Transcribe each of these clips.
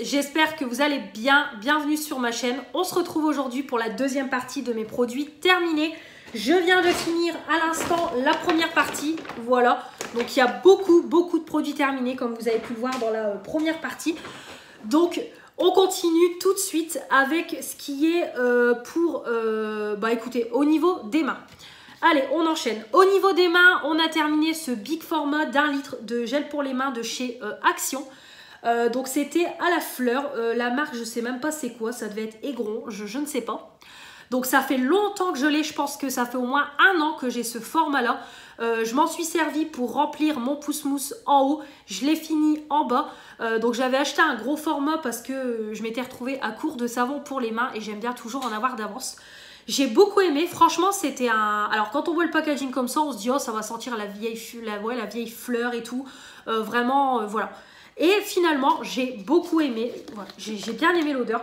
j'espère que vous allez bien. Bienvenue sur ma chaîne. On se retrouve aujourd'hui pour la deuxième partie de mes produits terminés. Je viens de finir à l'instant la première partie, voilà. Donc il y a beaucoup de produits terminés comme vous avez pu le voir dans la première partie. Donc on continue tout de suite avec ce qui est écoutez, au niveau des mains. Allez, on enchaîne. Au niveau des mains, on a terminé ce big format d'1 litre de gel pour les mains de chez Action. Donc c'était à la fleur, la marque je sais même pas c'est quoi, ça devait être Aigron, je ne sais pas. Donc ça fait longtemps que je l'ai, je pense que ça fait au moins 1 an que j'ai ce format là. Je m'en suis servi pour remplir mon pouce-mousse en haut, je l'ai fini en bas. Donc j'avais acheté un gros format parce que je m'étais retrouvée à court de savon pour les mains et j'aime bien toujours en avoir d'avance. J'ai beaucoup aimé, franchement c'était un... Alors quand on voit le packaging comme ça, on se dit oh ça va sentir la vieille fleur et tout. Voilà. Et finalement j'ai beaucoup aimé, voilà, j'ai bien aimé l'odeur.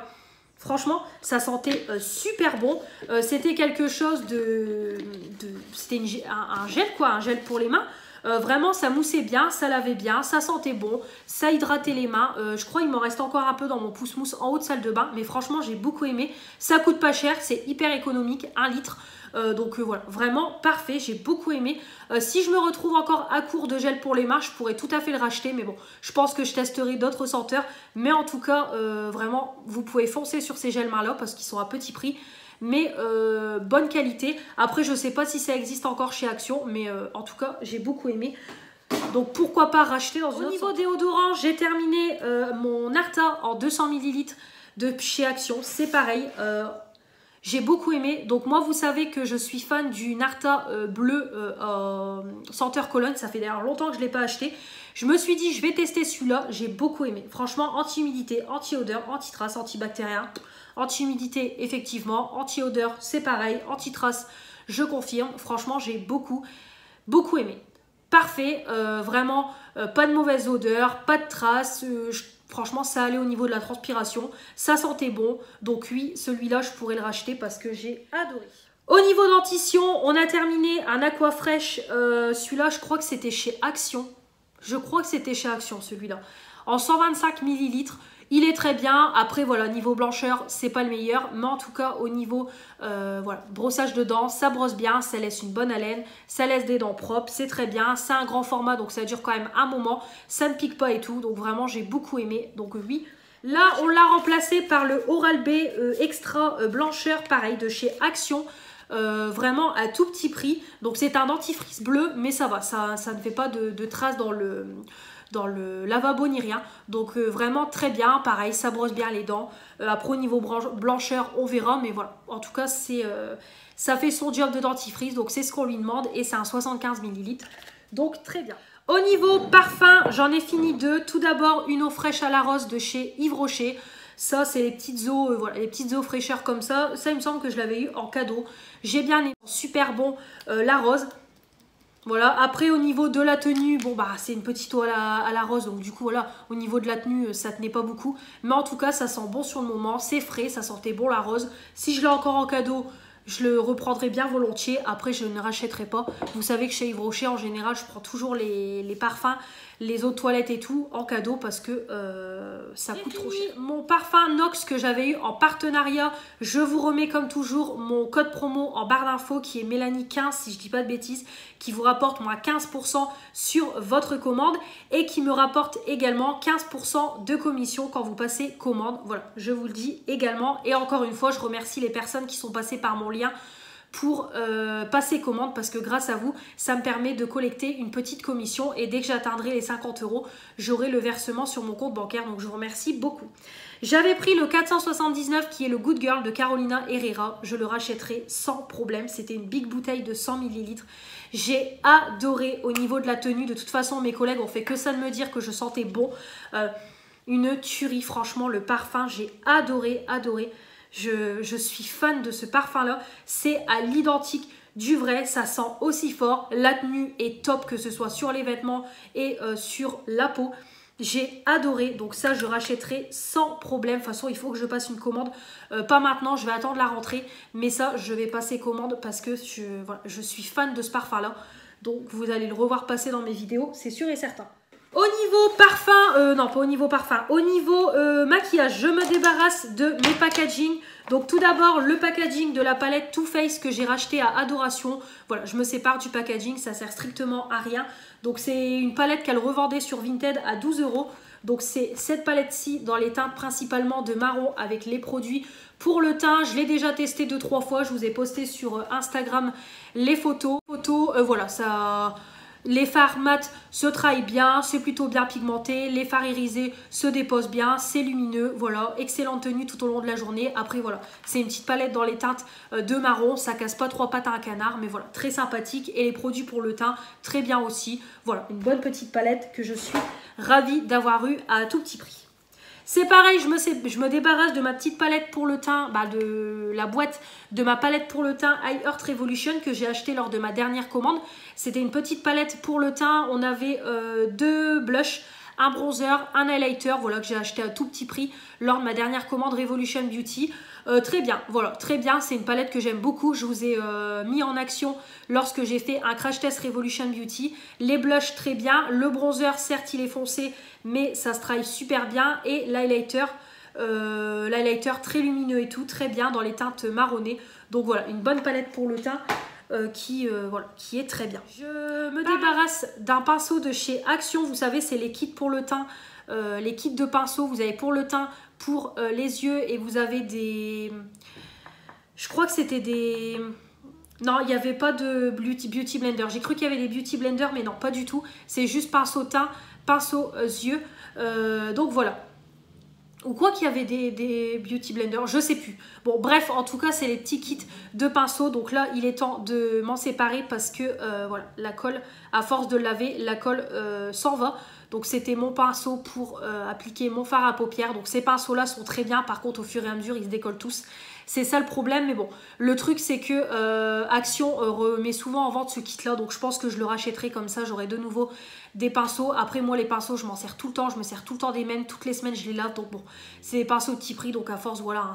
Franchement, ça sentait super bon. C'était quelque chose c'était un gel quoi, un gel pour les mains. Vraiment, ça moussait bien, ça lavait bien, ça sentait bon, ça hydratait les mains. Je crois qu'il m'en reste encore un peu dans mon pouce-mousse en haut de salle de bain. Mais franchement, j'ai beaucoup aimé. Ça coûte pas cher, c'est hyper économique, 1 litre. Voilà, vraiment parfait, j'ai beaucoup aimé. Si je me retrouve encore à court de gel pour les mains, je pourrais tout à fait le racheter. Mais bon, je pense que je testerai d'autres senteurs. Mais en tout cas, vraiment, vous pouvez foncer sur ces gels mains-là parce qu'ils sont à petit prix. Mais bonne qualité. Après, je ne sais pas si ça existe encore chez Action. Mais en tout cas, j'ai beaucoup aimé. Donc pourquoi pas racheter dans une autre senteur. Au niveau déodorant, j'ai terminé mon Arta en 200 ml de chez Action. C'est pareil. J'ai beaucoup aimé. Donc moi, vous savez que je suis fan du Narta bleu senteur Cologne. Ça fait d'ailleurs longtemps que je ne l'ai pas acheté. Je me suis dit, je vais tester celui-là. J'ai beaucoup aimé. Franchement, anti-humidité, anti-odeur, anti-trace, antibactérien. Anti-humidité, effectivement. Anti-odeur, c'est pareil. Anti-trace, je confirme. Franchement, j'ai beaucoup aimé. Parfait. Vraiment, pas de mauvaise odeur, pas de traces. Franchement, ça allait au niveau de la transpiration. Ça sentait bon. Donc oui, celui-là, je pourrais le racheter parce que j'ai adoré. Au niveau dentition, on a terminé un Aquafresh. Celui-là, je crois que c'était chez Action. Je crois que c'était chez Action, celui-là. En 125 ml. Il est très bien. Après, voilà, niveau blancheur, c'est pas le meilleur. Mais en tout cas, au niveau brossage de dents, ça brosse bien. Ça laisse une bonne haleine. Ça laisse des dents propres. C'est très bien. C'est un grand format, donc ça dure quand même un moment. Ça ne pique pas et tout. Donc vraiment, j'ai beaucoup aimé. Donc oui. Là, on l'a remplacé par le Oral-B Extra Blancheur, pareil, de chez Action. Vraiment à tout petit prix. Donc c'est un dentifrice bleu, mais ça va. Ça ne fait pas de traces dans le lavabo ni rien. Donc vraiment très bien, pareil, ça brosse bien les dents. Après au niveau blancheur, on verra, mais voilà. En tout cas, ça fait son job de dentifrice, donc c'est ce qu'on lui demande et c'est un 75 ml. Donc très bien. Au niveau parfum, j'en ai fini 2. Tout d'abord, une eau fraîche à la rose de chez Yves Rocher. Ça, c'est les petites eaux, voilà, les petites eaux fraîcheurs comme ça. Ça, il me semble que je l'avais eu en cadeau. J'ai bien aimé, super bon, la rose. Voilà, après au niveau de la tenue, bon bah c'est une petite eau à la rose, donc du coup voilà, au niveau de la tenue ça tenait pas beaucoup. Mais en tout cas ça sent bon sur le moment, c'est frais, ça sentait bon la rose. Si je l'ai encore en cadeau, je le reprendrai bien volontiers. Après je ne rachèterai pas. Vous savez que chez Yves Rocher en général je prends toujours les parfums, les eaux de toilette et tout en cadeau parce que ça coûte trop cher. Mon parfum Nox que j'avais eu en partenariat, je vous remets comme toujours mon code promo en barre d'infos qui est Mélanie15 si je dis pas de bêtises, qui vous rapporte moins 15% sur votre commande et qui me rapporte également 15% de commission quand vous passez commande. Voilà, je vous le dis également. Et encore une fois, je remercie les personnes qui sont passées par mon lien pour passer commande parce que grâce à vous, ça me permet de collecter une petite commission et dès que j'atteindrai les 50 €, j'aurai le versement sur mon compte bancaire. Donc je vous remercie beaucoup. J'avais pris le 479 qui est le Good Girl de Carolina Herrera. Je le rachèterai sans problème. C'était une big bouteille de 100 ml. J'ai adoré au niveau de la tenue. De toute façon, mes collègues ont fait que ça de me dire que je sentais bon. Une tuerie, franchement, le parfum, j'ai adoré. Je suis fan de ce parfum-là. C'est à l'identique du vrai. Ça sent aussi fort. La tenue est top, que ce soit sur les vêtements et sur la peau. J'ai adoré. Donc ça, je rachèterai sans problème. De toute façon, il faut que je passe une commande. Pas maintenant, je vais attendre la rentrée. Mais ça, je vais passer commande parce que je suis fan de ce parfum-là. Donc, vous allez le revoir passer dans mes vidéos, c'est sûr et certain. Au niveau parfum, non pas au niveau parfum, au niveau maquillage, je me débarrasse de mes packaging. Donc tout d'abord le packaging de la palette Too Faced que j'ai racheté à Adoration. Voilà, je me sépare du packaging, ça sert strictement à rien. Donc c'est une palette qu'elle revendait sur Vinted à 12 €. Donc c'est cette palette-ci dans les teintes principalement de marron avec les produits pour le teint. Je l'ai déjà testé 2-3 fois, je vous ai posté sur Instagram les photos. Voilà, ça... Les fards mat se trahissent bien, c'est plutôt bien pigmenté. Les fards irisés se déposent bien, c'est lumineux. Voilà, excellente tenue tout au long de la journée. Après, voilà, c'est une petite palette dans les teintes de marron. Ça casse pas 3 pattes à un canard, mais voilà, très sympathique. Et les produits pour le teint, très bien aussi. Voilà, une bonne petite palette que je suis ravie d'avoir eue à tout petit prix. C'est pareil, je me débarrasse de ma petite palette pour le teint, de la boîte de ma palette pour le teint I Heart Revolution que j'ai acheté lors de ma dernière commande. C'était une petite palette pour le teint, on avait 2 blushs, un bronzer, un highlighter, voilà que j'ai acheté à tout petit prix lors de ma dernière commande Revolution Beauty. Très bien, voilà, très bien, c'est une palette que j'aime beaucoup, je vous ai mis en action lorsque j'ai fait un crash test Revolution Beauty. Les blushs très bien, le bronzer certes il est foncé mais ça se travaille super bien et l'highlighter très lumineux et tout, très bien dans les teintes marronnées. Donc voilà, une bonne palette pour le teint qui est très bien. Je me débarrasse d'un pinceau de chez Action, vous savez c'est les kits pour le teint, les kits de pinceaux, vous avez pour le teint, pour les yeux et vous avez des... Je crois que c'était des... Non, il n'y avait pas de beauty blender. J'ai cru qu'il y avait des beauty blenders, mais non, pas du tout. C'est juste pinceau teint, pinceau yeux. Donc voilà. Ou quoi qu'il y avait des beauty blenders, je sais plus. Bon, bref, en tout cas, c'est les petits kits de pinceaux. Donc là, il est temps de m'en séparer parce que voilà, la colle, à force de laver, la colle s'en va. Donc c'était mon pinceau pour appliquer mon fard à paupières. Donc ces pinceaux-là sont très bien. Par contre, au fur et à mesure, ils se décollent tous. C'est ça le problème, mais bon, le truc c'est que Action remet souvent en vente ce kit là, donc je pense que je le rachèterai comme ça, j'aurai de nouveau des pinceaux. Après moi les pinceaux je m'en sers tout le temps, je me sers tout le temps des mêmes, toutes les semaines je les lave, donc bon, c'est des pinceaux de petit prix, donc à force voilà, hein,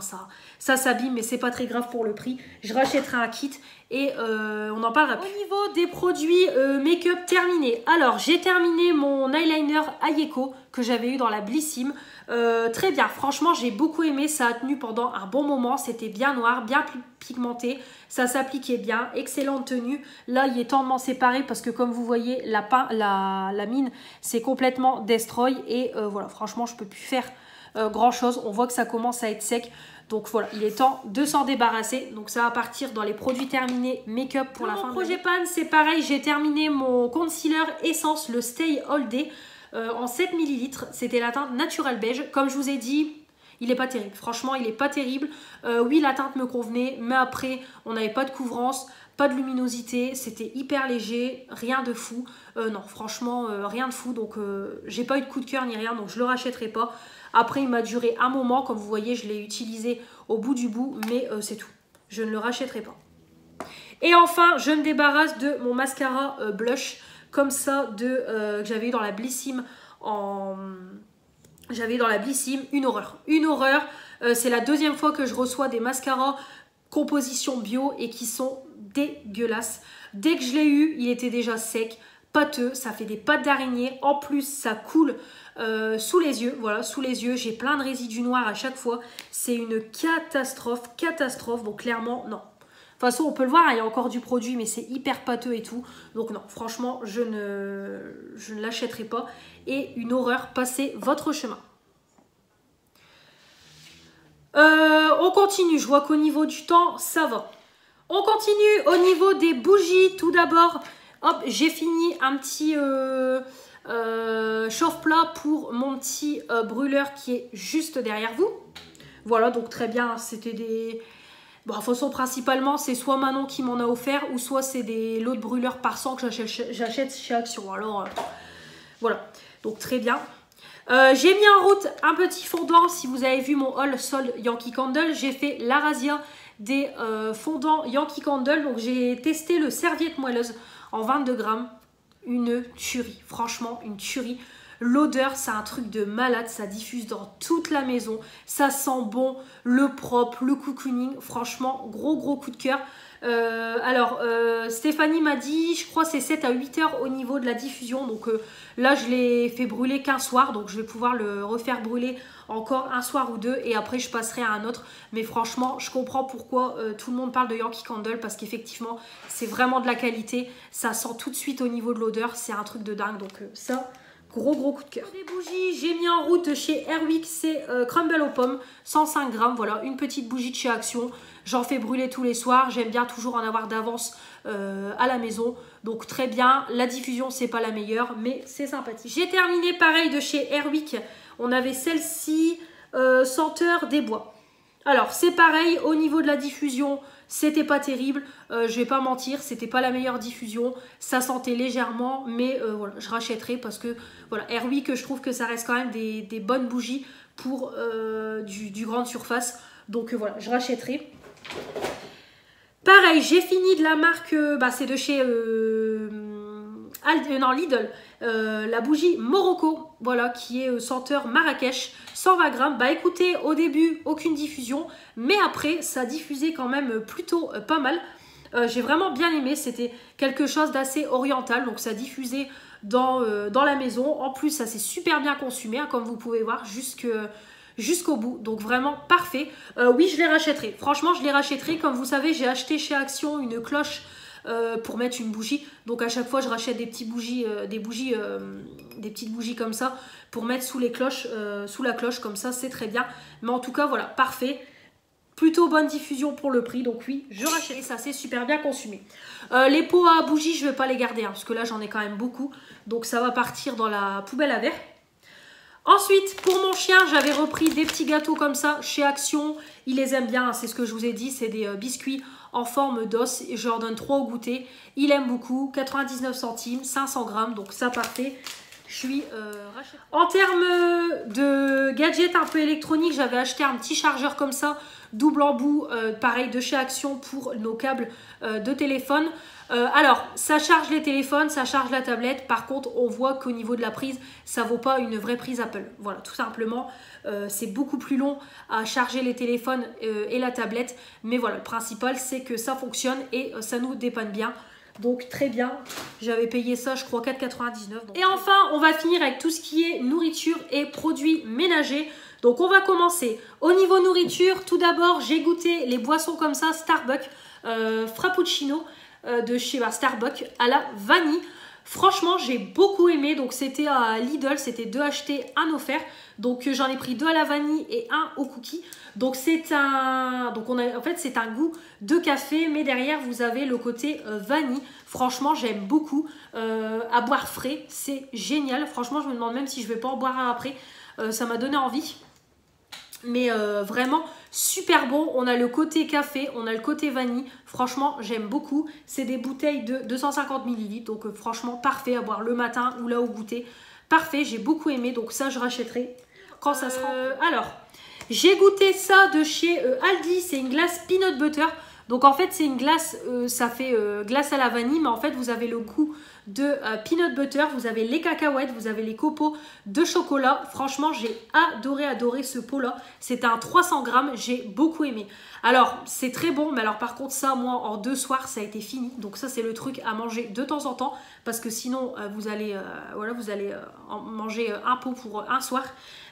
ça s'abîme, mais c'est pas très grave pour le prix. Je rachèterai un kit et on en parlera plus. Au niveau des produits make-up terminés, alors j'ai terminé mon eyeliner Ayeko que j'avais eu dans la Blissim. Très bien, franchement j'ai beaucoup aimé, ça a tenu pendant un bon moment, c'était bien noir, bien pigmenté, ça s'appliquait bien, excellente tenue. Là il est temps de m'en séparer parce que comme vous voyez la mine c'est complètement destroy et voilà, franchement je peux plus faire grand chose, on voit que ça commence à être sec. Donc voilà, il est temps de s'en débarrasser. Donc ça va partir dans les produits terminés make-up pour la fin. Mon projet pan, c'est pareil, j'ai terminé mon concealer Essence, le Stay All Day en 7 ml. C'était la teinte Natural Beige. Comme je vous ai dit, il n'est pas terrible. Franchement, il n'est pas terrible. Oui, la teinte me convenait, mais après, on n'avait pas de couvrance, pas de luminosité. C'était hyper léger, rien de fou. Non, franchement, rien de fou. Donc, j'ai pas eu de coup de cœur ni rien, donc je le rachèterai pas. Après, il m'a duré un moment. Comme vous voyez, je l'ai utilisé au bout du bout, mais c'est tout. Je ne le rachèterai pas. Et enfin, je me débarrasse de mon mascara blush, comme ça, que j'avais eu dans la Blissim une horreur. Une horreur. C'est la deuxième fois que je reçois des mascaras composition bio et qui sont dégueulasses. Dès que je l'ai eu, il était déjà sec, pâteux, ça fait des pattes d'araignée. En plus, ça coule sous les yeux. Voilà, sous les yeux, j'ai plein de résidus noirs à chaque fois. C'est une catastrophe, catastrophe. Donc clairement, non. De toute façon, on peut le voir, il y a encore du produit, mais c'est hyper pâteux et tout. Donc non, franchement, je ne l'achèterai pas. Et une horreur, passez votre chemin. On continue, je vois qu'au niveau du temps, ça va. On continue au niveau des bougies. Tout d'abord, hop, j'ai fini un petit chauffe-plat pour mon petit brûleur qui est juste derrière vous. Voilà, donc très bien, c'était des... Bon, de toute façon, principalement, c'est soit Manon qui m'en a offert ou soit c'est des lots de brûleurs par 100 que j'achète chez Action. Alors, voilà. Donc, très bien. J'ai mis en route un petit fondant. Si vous avez vu mon haul Sol Yankee Candle, j'ai fait la razzia des fondants Yankee Candle. Donc, j'ai testé le serviette moelleuse en 22 grammes. Une tuerie. Franchement, une tuerie. L'odeur, c'est un truc de malade, ça diffuse dans toute la maison. Ça sent bon, le propre, le cocooning. Franchement, gros coup de cœur. Stéphanie m'a dit, je crois c'est 7 à 8 heures au niveau de la diffusion. Donc là, je l'ai fait brûler qu'un soir. Donc je vais pouvoir le refaire brûler encore un soir ou deux. Et après, je passerai à un autre. Mais franchement, je comprends pourquoi tout le monde parle de Yankee Candle. Parce qu'effectivement, c'est vraiment de la qualité. Ça sent tout de suite au niveau de l'odeur. C'est un truc de dingue. Donc ça... Gros coup de cœur. Des bougies, j'ai mis en route de chez Airwick, c'est Crumble aux pommes, 105 grammes, voilà, une petite bougie de chez Action. J'en fais brûler tous les soirs, j'aime bien toujours en avoir d'avance à la maison. Donc très bien, la diffusion c'est pas la meilleure, mais c'est sympathique. J'ai terminé pareil de chez Airwick, on avait celle-ci, senteur des bois. Alors c'est pareil, au niveau de la diffusion, c'était pas terrible, je vais pas mentir, c'était pas la meilleure diffusion, ça sentait légèrement, mais voilà, je rachèterai parce que voilà, Airwick, je trouve que ça reste quand même des bonnes bougies pour du grande surface, donc voilà, je rachèterai. Pareil, j'ai fini de la marque, c'est de chez Lidl, la bougie Morocco, voilà, qui est senteur Marrakech, 120 grammes. Bah écoutez, au début, aucune diffusion, mais après, ça diffusait quand même plutôt pas mal. J'ai vraiment bien aimé, c'était quelque chose d'assez oriental, donc ça diffusait dans la maison. En plus, ça s'est super bien consumé, hein, comme vous pouvez voir, jusqu'au bout, donc vraiment parfait. Oui, je les rachèterai, franchement je les rachèterai. Comme vous savez, j'ai acheté chez Action une cloche pour mettre une bougie, donc à chaque fois je rachète des petites bougies, des petites bougies comme ça pour mettre sous les cloches, sous la cloche, comme ça c'est très bien. Mais en tout cas voilà, parfait, plutôt bonne diffusion pour le prix, donc oui, je rachète. Et ça c'est super bien consumé. Les pots à bougies, je vais pas les garder, hein, parce que là j'en ai quand même beaucoup, donc ça va partir dans la poubelle à verre. Ensuite, pour mon chien, j'avais repris des petits gâteaux comme ça chez Action. Il les aime bien, c'est ce que je vous ai dit, c'est des biscuits en forme d'os. Je leur donne 3 au goûter. Il aime beaucoup, 99 centimes, 500 grammes, donc ça parfait. Je suis rachetée. En termes de gadgets un peu électroniques, j'avais acheté un petit chargeur comme ça, double embout, pareil de chez Action pour nos câbles de téléphone. Alors, ça charge les téléphones, ça charge la tablette. Par contre, on voit qu'au niveau de la prise, ça vaut pas une vraie prise Apple. Voilà, tout simplement, c'est beaucoup plus long à charger les téléphones et la tablette. Mais voilà, le principal, c'est que ça fonctionne et ça nous dépanne bien. Donc très bien, j'avais payé ça je crois 4,99 €. Et enfin on va finir avec tout ce qui est nourriture et produits ménagers. Donc on va commencer au niveau nourriture. Tout d'abord j'ai goûté les boissons comme ça Starbucks, Frappuccino de chez Starbucks à la vanille. Franchement j'ai beaucoup aimé, donc c'était à Lidl, c'était 2 achetés, 1 offert. Donc j'en ai pris 2 à la vanille et 1 au cookie. Donc c'est un goût de café, mais derrière vous avez le côté vanille. Franchement j'aime beaucoup, à boire frais, c'est génial. Franchement je me demande même si je vais pas en boire un après, ça m'a donné envie. Mais vraiment super bon. On a le côté café, on a le côté vanille. Franchement j'aime beaucoup. C'est des bouteilles de 250 ml, donc franchement parfait à boire le matin ou là au goûter. Parfait, j'ai beaucoup aimé, donc ça je rachèterai quand ça sera. Alors j'ai goûté ça de chez Aldi, c'est une glace peanut butter. Donc en fait c'est une glace, ça fait glace à la vanille, mais en fait vous avez le goût de peanut butter, vous avez les cacahuètes, vous avez les copeaux de chocolat. Franchement j'ai adoré ce pot là. C'était un 300 grammes, j'ai beaucoup aimé. Alors c'est très bon, mais alors par contre ça moi en 2 soirs ça a été fini. Donc ça c'est le truc à manger de temps en temps, parce que sinon vous allez en manger un pot pour un soir.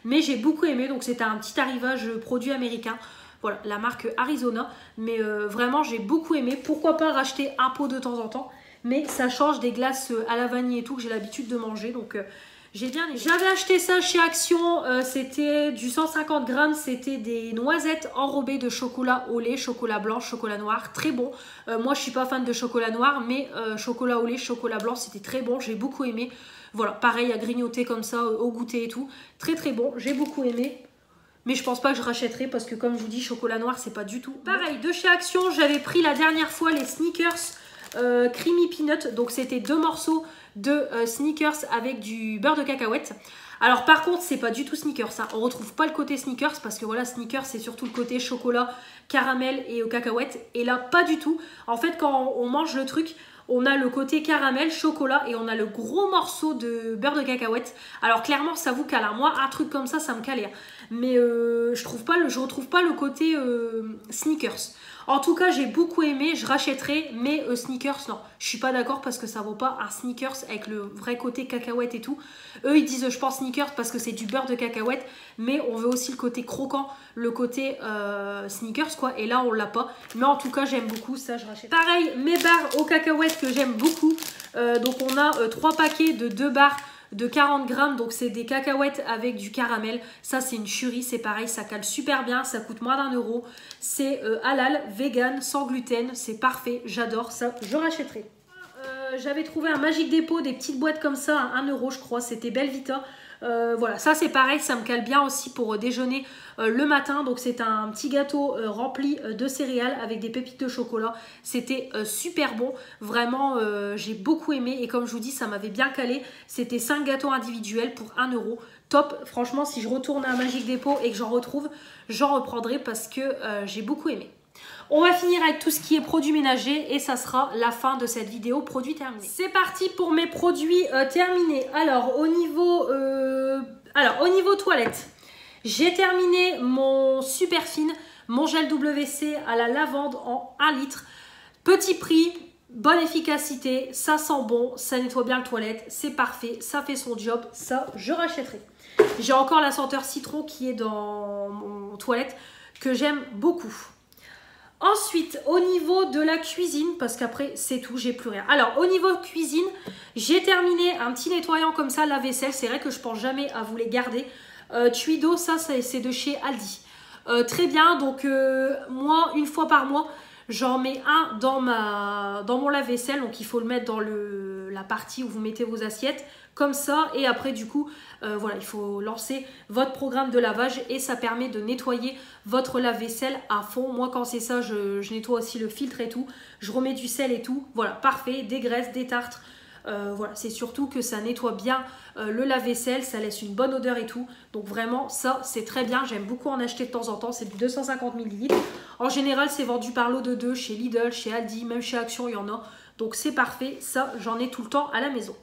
Mais j'ai beaucoup aimé, donc c'était un petit arrivage produit américain. Voilà, la marque Arizona. Mais vraiment, j'ai beaucoup aimé. Pourquoi pas racheter un pot de temps en temps. Mais ça change des glaces à la vanille et tout que j'ai l'habitude de manger. Donc, j'ai bien aimé. J'avais acheté ça chez Action. C'était du 150 grammes. C'était des noisettes enrobées de chocolat au lait, chocolat blanc, chocolat noir. Très bon. Moi, je suis pas fan de chocolat noir. Mais chocolat au lait, chocolat blanc, c'était très bon. J'ai beaucoup aimé. Voilà, pareil à grignoter comme ça, au goûter et tout. Très bon. J'ai beaucoup aimé. Mais je pense pas que je rachèterai parce que comme je vous dis, chocolat noir, c'est pas du tout. Pareil, de chez Action, j'avais pris la dernière fois les Snickers Creamy Peanut. Donc c'était 2 morceaux de Snickers avec du beurre de cacahuète. Alors par contre, c'est pas du tout Snickers. Hein. On retrouve pas le côté Snickers parce que voilà, Snickers, c'est surtout le côté chocolat, caramel et cacahuète. Et là, pas du tout. En fait, quand on mange le truc, On a le côté caramel, chocolat et on a le gros morceau de beurre de cacahuète. Alors clairement ça vous cale, hein. Moi un truc comme ça me calait. Mais je retrouve pas le côté sneakers. En tout cas j'ai beaucoup aimé, je rachèterai, mais sneakers non. Je suis pas d'accord parce que ça vaut pas un sneakers avec le vrai côté cacahuète et tout. Eux ils disent je pense sneakers parce que c'est du beurre de cacahuète, mais on veut aussi le côté croquant, le côté sneakers quoi. Et là on l'a pas. Mais en tout cas j'aime beaucoup, ça je rachète. Pareil, mes barres aux cacahuètes que j'aime beaucoup. Donc on a 3 paquets de 2 barres de 40 grammes, donc c'est des cacahuètes avec du caramel. Ça c'est une tuerie, c'est pareil, ça cale super bien, ça coûte moins d'1 €. C'est halal, vegan, sans gluten, c'est parfait, j'adore ça, je rachèterai. J'avais trouvé un Magic Dépôt, des petites boîtes comme ça à 1 € je crois, c'était Belvita. Voilà, ça c'est pareil, ça me cale bien aussi pour déjeuner le matin. Donc c'est un petit gâteau rempli de céréales avec des pépites de chocolat. C'était super bon, vraiment j'ai beaucoup aimé et comme je vous dis ça m'avait bien calé. C'était 5 gâteaux individuels pour 1 €. Top, franchement si je retourne à Magic Dépôt et que j'en retrouve, j'en reprendrai parce que j'ai beaucoup aimé. On va finir avec tout ce qui est produits ménagers et ça sera la fin de cette vidéo produits terminés. C'est parti pour mes produits terminés. Alors au niveau toilette, j'ai terminé mon super fine, mon gel WC à la lavande en 1 litre. Petit prix, bonne efficacité, ça sent bon, ça nettoie bien le toilette, c'est parfait, ça fait son job, ça je rachèterai. J'ai encore la senteur citron qui est dans mon toilette que j'aime beaucoup. Ensuite, au niveau de la cuisine, parce qu'après c'est tout, j'ai plus rien. Alors, au niveau cuisine, j'ai terminé un petit nettoyant comme ça, la vaisselle. C'est vrai que je pense jamais à vous les garder. Tuido, ça c'est de chez Aldi. Très bien, donc moi, une fois par mois, j'en mets un dans mon lave-vaisselle. Donc, il faut le mettre dans la partie où vous mettez vos assiettes. Comme ça, et après du coup, voilà, il faut lancer votre programme de lavage et ça permet de nettoyer votre lave-vaisselle à fond. Moi, quand c'est ça, je nettoie aussi le filtre et tout. Je remets du sel et tout. Voilà, parfait, des graisses, des tartres. Voilà, c'est surtout que ça nettoie bien le lave-vaisselle, ça laisse une bonne odeur et tout. Donc vraiment, ça, c'est très bien. J'aime beaucoup en acheter de temps en temps. C'est du 250 ml. En général, c'est vendu par lot de 2 chez Lidl, chez Aldi, même chez Action, il y en a. Donc c'est parfait. Ça, j'en ai tout le temps à la maison.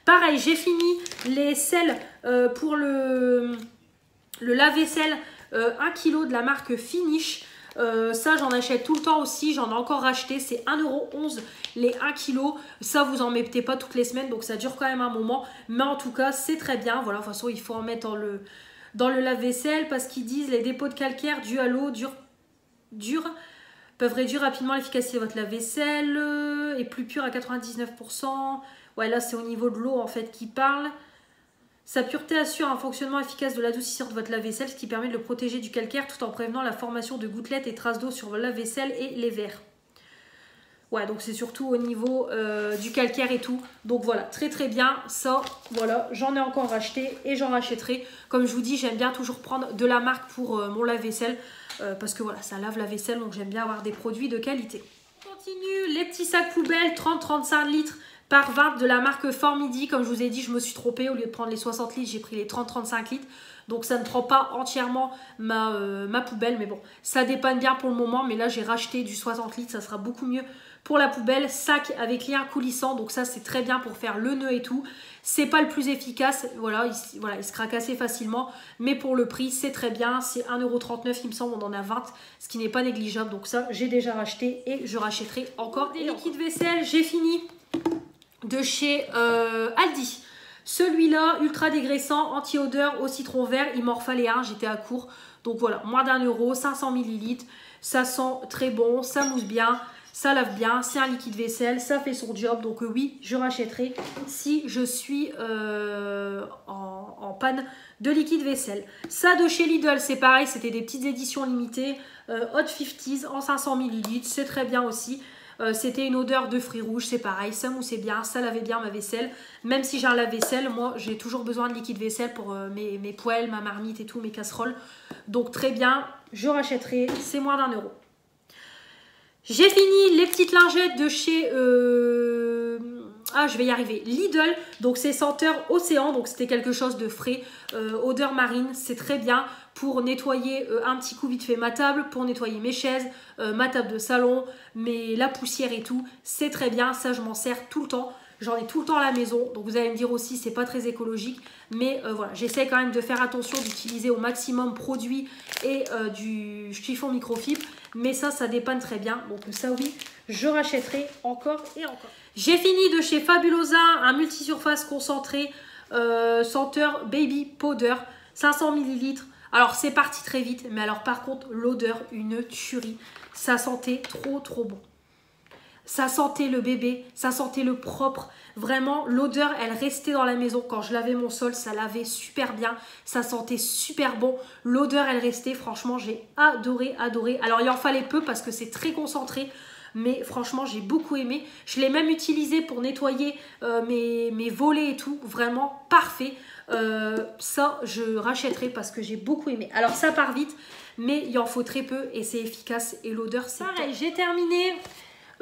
Pareil, j'ai fini les sels pour le lave-vaisselle 1 kg de la marque Finish. Ça, j'en achète tout le temps aussi. J'en ai encore racheté. C'est 1,11 € les 1 kg. Ça, vous en mettez pas toutes les semaines. Donc, ça dure quand même un moment. Mais en tout cas, c'est très bien. Voilà, de toute façon, il faut en mettre dans le lave-vaisselle parce qu'ils disent les dépôts de calcaire dus à l'eau peuvent réduire rapidement l'efficacité de votre lave-vaisselle et plus pur à 99%. Ouais, là, c'est au niveau de l'eau, en fait, qui parle. Sa pureté assure un fonctionnement efficace de l'adoucisseur de votre lave-vaisselle, ce qui permet de le protéger du calcaire tout en prévenant la formation de gouttelettes et traces d'eau sur votre lave-vaisselle et les verres. Ouais, donc c'est surtout au niveau du calcaire et tout. Donc voilà, très très bien. Ça, voilà, j'en ai encore racheté et j'en rachèterai. Comme je vous dis, j'aime bien toujours prendre de la marque pour mon lave-vaisselle. Parce que voilà, ça lave la vaisselle, donc j'aime bien avoir des produits de qualité. On continue, les petits sacs poubelles, 30-35 litres. Par 20 de la marque Formidi. Comme je vous ai dit, je me suis trompée. Au lieu de prendre les 60 litres, j'ai pris les 30-35 litres. Donc ça ne prend pas entièrement ma poubelle. Mais bon, ça dépanne bien pour le moment. Mais là, j'ai racheté du 60 litres. Ça sera beaucoup mieux pour la poubelle. Sac avec lien coulissant. Donc ça, c'est très bien pour faire le nœud et tout. C'est pas le plus efficace. Voilà, il se craque assez facilement. Mais pour le prix, c'est très bien. C'est 1,39 €. Il me semble, on en a 20. Ce qui n'est pas négligeable. Donc ça, j'ai déjà racheté. Et je rachèterai encore des liquides vaisselle. J'ai fini de chez Aldi. Celui-là, ultra dégraissant, anti-odeur au citron vert. Il m'en refallait un, j'étais à court. Donc voilà, moins d'1 €, 500 ml. Ça sent très bon, ça mousse bien, ça lave bien. C'est un liquide vaisselle, ça fait son job. Donc oui, je rachèterai si je suis en panne de liquide vaisselle. Ça de chez Lidl, c'est pareil, c'était des petites éditions limitées. Hot 50s en 500 ml, c'est très bien aussi. C'était une odeur de fruits rouges, c'est pareil, ça moussait bien, ça lavait bien ma vaisselle. Même si j'ai un lave-vaisselle, moi j'ai toujours besoin de liquide vaisselle pour mes poêles, ma marmite et tout, mes casseroles. Donc très bien, je rachèterai, c'est moins d'1 €. J'ai fini les petites lingettes de chez je vais y arriver. Lidl, donc c'est senteur océan, donc c'était quelque chose de frais, odeur marine, c'est très bien pour nettoyer un petit coup vite fait ma table, pour nettoyer mes chaises, ma table de salon, la poussière et tout, c'est très bien, ça je m'en sers tout le temps. J'en ai tout le temps à la maison, donc vous allez me dire aussi c'est pas très écologique, mais voilà, j'essaie quand même de faire attention d'utiliser au maximum produits et du chiffon microfibre, mais ça dépanne très bien, donc ça oui, je rachèterai encore et encore. J'ai fini de chez Fabulosa un multisurface concentré senteur Baby Powder, 500 ml. Alors c'est parti très vite, mais alors par contre l'odeur, une tuerie, ça sentait trop bon. Ça sentait le bébé, ça sentait le propre. Vraiment, l'odeur, elle restait dans la maison. Quand je lavais mon sol, ça lavait super bien. Ça sentait super bon. L'odeur, elle restait. Franchement, j'ai adoré. Alors, il en fallait peu parce que c'est très concentré. Mais franchement, j'ai beaucoup aimé. Je l'ai même utilisé pour nettoyer mes volets et tout. Vraiment parfait. Ça, je rachèterai parce que j'ai beaucoup aimé. Alors, ça part vite, mais il en faut très peu et c'est efficace. Et l'odeur, c'est pareil. J'ai terminé...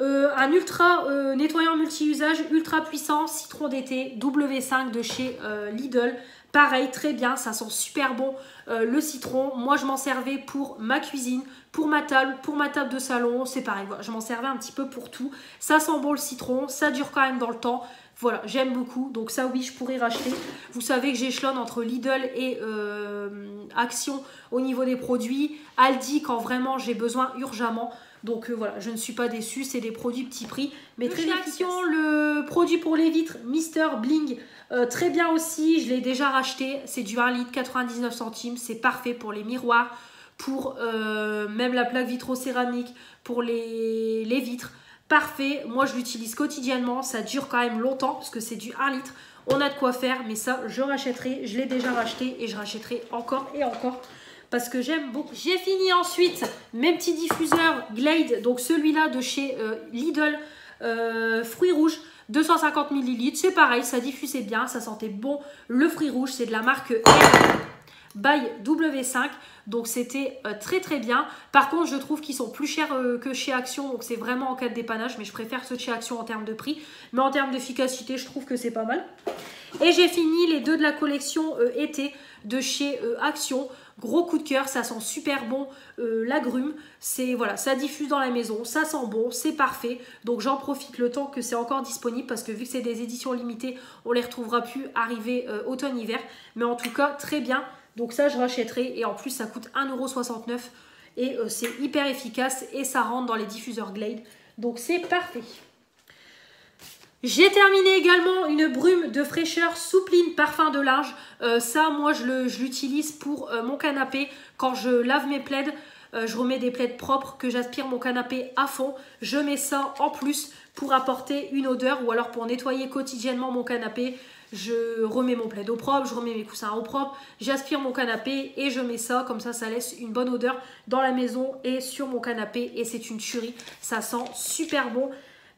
un ultra nettoyant multi-usage ultra puissant citron d'été W5 de chez Lidl. Pareil, très bien, ça sent super bon le citron. Moi, je m'en servais pour ma cuisine, pour ma table de salon. C'est pareil, voilà, je m'en servais un petit peu pour tout. Ça sent bon le citron, ça dure quand même dans le temps. Voilà, j'aime beaucoup. Donc ça, oui, je pourrais racheter. Vous savez que j'échelonne entre Lidl et Action au niveau des produits. Aldi, quand vraiment j'ai besoin urgemment. Donc voilà, je ne suis pas déçue, c'est des produits petit prix, mais très efficace. Le produit pour les vitres, Mister Bling, très bien aussi, je l'ai déjà racheté, c'est du 1 litre, 99 centimes, c'est parfait pour les miroirs, pour même la plaque vitrocéramique, pour les vitres, parfait. Moi je l'utilise quotidiennement, ça dure quand même longtemps, parce que c'est du 1 litre, on a de quoi faire, mais ça je rachèterai, je l'ai déjà racheté et je rachèterai encore et encore. Parce que j'aime beaucoup. J'ai fini ensuite mes petits diffuseurs Glade. Donc celui-là de chez Lidl, fruits rouges, 250 ml. C'est pareil, ça diffusait bien, ça sentait bon. Le fruit rouge, c'est de la marque by W5. Donc c'était très bien. Par contre, je trouve qu'ils sont plus chers que chez Action. Donc c'est vraiment en cas de dépannage. Mais je préfère ceux de chez Action en termes de prix. Mais en termes d'efficacité, je trouve que c'est pas mal. Et j'ai fini les deux de la collection été de chez Action. Gros coup de cœur, ça sent super bon l'agrume, voilà, ça diffuse dans la maison, ça sent bon, c'est parfait. Donc j'en profite le temps que c'est encore disponible parce que vu que c'est des éditions limitées, on les retrouvera plus arrivé automne-hiver. Mais en tout cas, très bien. Donc ça, je rachèterai et en plus, ça coûte 1,69 € et c'est hyper efficace et ça rentre dans les diffuseurs Glade. Donc c'est parfait. J'ai terminé également une brume de fraîcheur Soupline parfum de linge. Ça, moi, je l'utilise pour mon canapé. Quand je lave mes plaids, je remets des plaids propres, que j'aspire mon canapé à fond. Je mets ça en plus pour apporter une odeur ou alors pour nettoyer quotidiennement mon canapé. Je remets mon plaid au propre, je remets mes coussins au propre, j'aspire mon canapé et je mets ça. Comme ça laisse une bonne odeur dans la maison et sur mon canapé. Et c'est une tuerie. Ça sent super bon.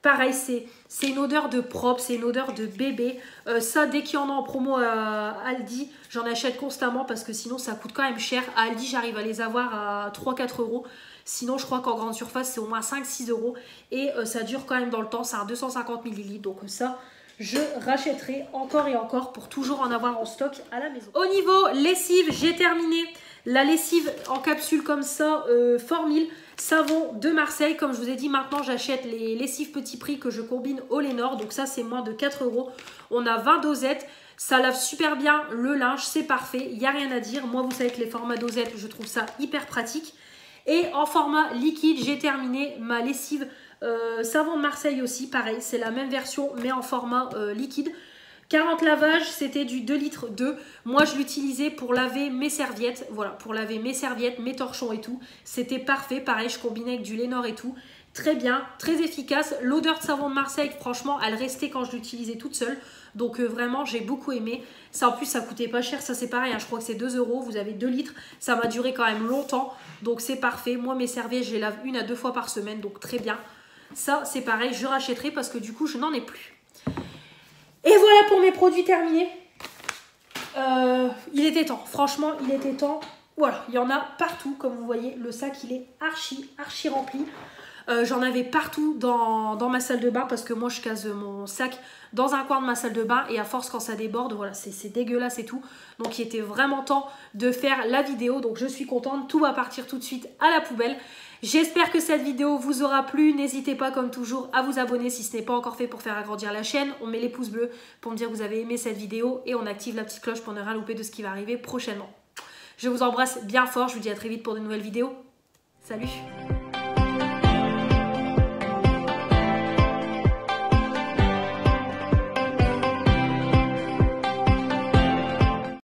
Pareil, c'est une odeur de propre, c'est une odeur de bébé. Ça, dès qu'il y en a en promo à Aldi, j'en achète constamment parce que sinon, ça coûte quand même cher. À Aldi, j'arrive à les avoir à 3-4 €. Sinon, je crois qu'en grande surface, c'est au moins 5-6 €. Et ça dure quand même dans le temps, c'est à 250 ml. Donc ça, je rachèterai encore et encore pour toujours en avoir en stock à la maison. Au niveau lessive, j'ai terminé la lessive en capsule comme ça, Formil. Savon de Marseille, comme je vous ai dit, maintenant j'achète les lessives petit prix que je combine au Lénore. Donc ça c'est moins de 4 €. On a 20 dosettes. Ça lave super bien le linge, c'est parfait. Il n'y a rien à dire. Moi vous savez que les formats dosettes, je trouve ça hyper pratique. Et en format liquide, j'ai terminé ma lessive savon de Marseille aussi. Pareil, c'est la même version mais en format liquide. 40 lavages, c'était du 2 litres 2. Moi, je l'utilisais pour laver mes serviettes. Voilà, pour laver mes serviettes, mes torchons et tout. C'était parfait. Pareil, je combinais avec du Lénore et tout. Très bien, très efficace. L'odeur de savon de Marseille, franchement, elle restait quand je l'utilisais toute seule. Donc vraiment, j'ai beaucoup aimé. Ça, en plus, ça coûtait pas cher. Ça, c'est pareil, hein, je crois que c'est 2 €. Vous avez 2 litres. Ça m'a duré quand même longtemps. Donc c'est parfait. Moi, mes serviettes, je les lave 1 à 2 fois par semaine. Donc très bien. Ça, c'est pareil. Je rachèterai parce que du coup, je n'en ai plus. Et voilà pour mes produits terminés. Il était temps, franchement, il était temps. Voilà, il y en a partout, comme vous voyez, le sac il est archi rempli. J'en avais partout dans ma salle de bain parce que moi je case mon sac dans un coin de ma salle de bain et à force quand ça déborde, voilà, c'est dégueulasse et tout. Donc il était vraiment temps de faire la vidéo, donc je suis contente, tout va partir tout de suite à la poubelle. J'espère que cette vidéo vous aura plu, n'hésitez pas comme toujours à vous abonner si ce n'est pas encore fait pour faire agrandir la chaîne. On met les pouces bleus pour me dire que vous avez aimé cette vidéo et on active la petite cloche pour ne rien louper de ce qui va arriver prochainement. Je vous embrasse bien fort, je vous dis à très vite pour de nouvelles vidéos. Salut!